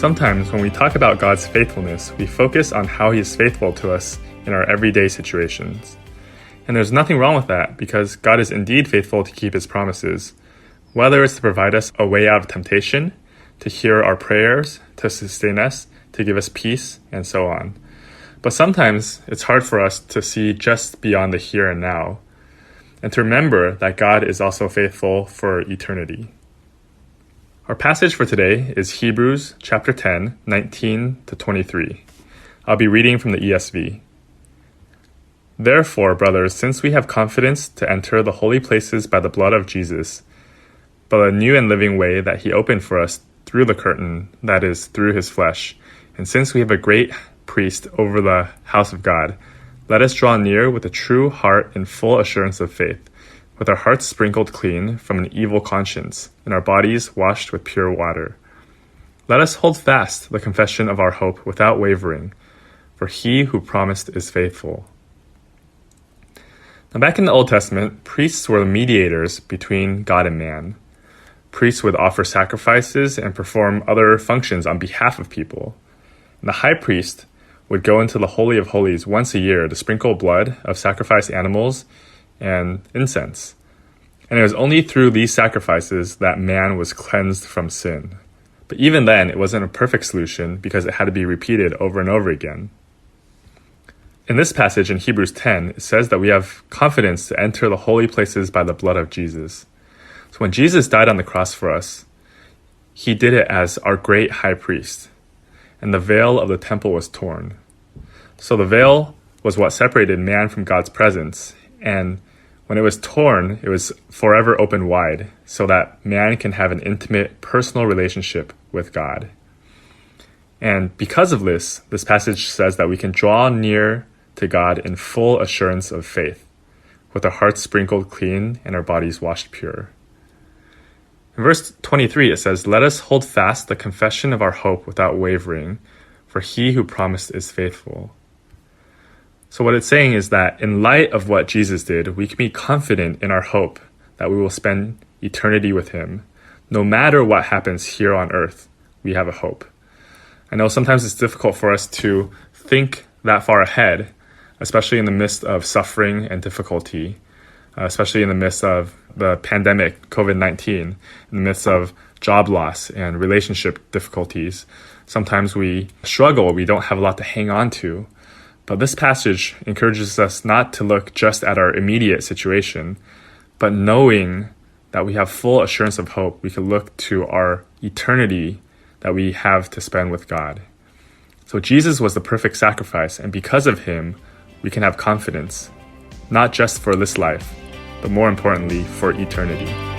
Sometimes when we talk about God's faithfulness, we focus on how He is faithful to us in our everyday situations. And there's nothing wrong with that, because God is indeed faithful to keep His promises, whether it's to provide us a way out of temptation, to hear our prayers, to sustain us, to give us peace, and so on. But sometimes it's hard for us to see just beyond the here and now, and to remember that God is also faithful for eternity. Our passage for today is Hebrews chapter 10, 19 to 23. I'll be reading from the ESV. Therefore, brothers, since we have confidence to enter the holy places by the blood of Jesus, but a new and living way that He opened for us through the curtain, that is, through His flesh, and since we have a great priest over the house of God, let us draw near with a true heart in full assurance of faith, with our hearts sprinkled clean from an evil conscience, and our bodies washed with pure water. Let us hold fast the confession of our hope without wavering, for He who promised is faithful. Now, back in the Old Testament, priests were the mediators between God and man. Priests would offer sacrifices and perform other functions on behalf of people. And the high priest would go into the Holy of Holies once a year to sprinkle blood of sacrificed animals and incense. And it was only through these sacrifices that man was cleansed from sin. But even then, it wasn't a perfect solution because it had to be repeated over and over again. In this passage in Hebrews 10, it says that we have confidence to enter the holy places by the blood of Jesus. So when Jesus died on the cross for us, He did it as our great high priest, and the veil of the temple was torn. So the veil was what separated man from God's presence, and when it was torn, it was forever open wide, so that man can have an intimate, personal relationship with God. And because of this passage says that we can draw near to God in full assurance of faith, with our hearts sprinkled clean and our bodies washed pure. In verse 23, it says, "Let us hold fast the confession of our hope without wavering, for He who promised is faithful." So what it's saying is that in light of what Jesus did, we can be confident in our hope that we will spend eternity with Him. No matter what happens here on earth, we have a hope. I know sometimes it's difficult for us to think that far ahead, especially in the midst of suffering and difficulty, especially in the midst of the pandemic, COVID-19, in the midst of job loss and relationship difficulties. Sometimes we struggle, we don't have a lot to hang on to. But this passage encourages us not to look just at our immediate situation, but knowing that we have full assurance of hope, we can look to our eternity that we have to spend with God. So Jesus was the perfect sacrifice, and because of Him, we can have confidence, not just for this life, but more importantly, for eternity.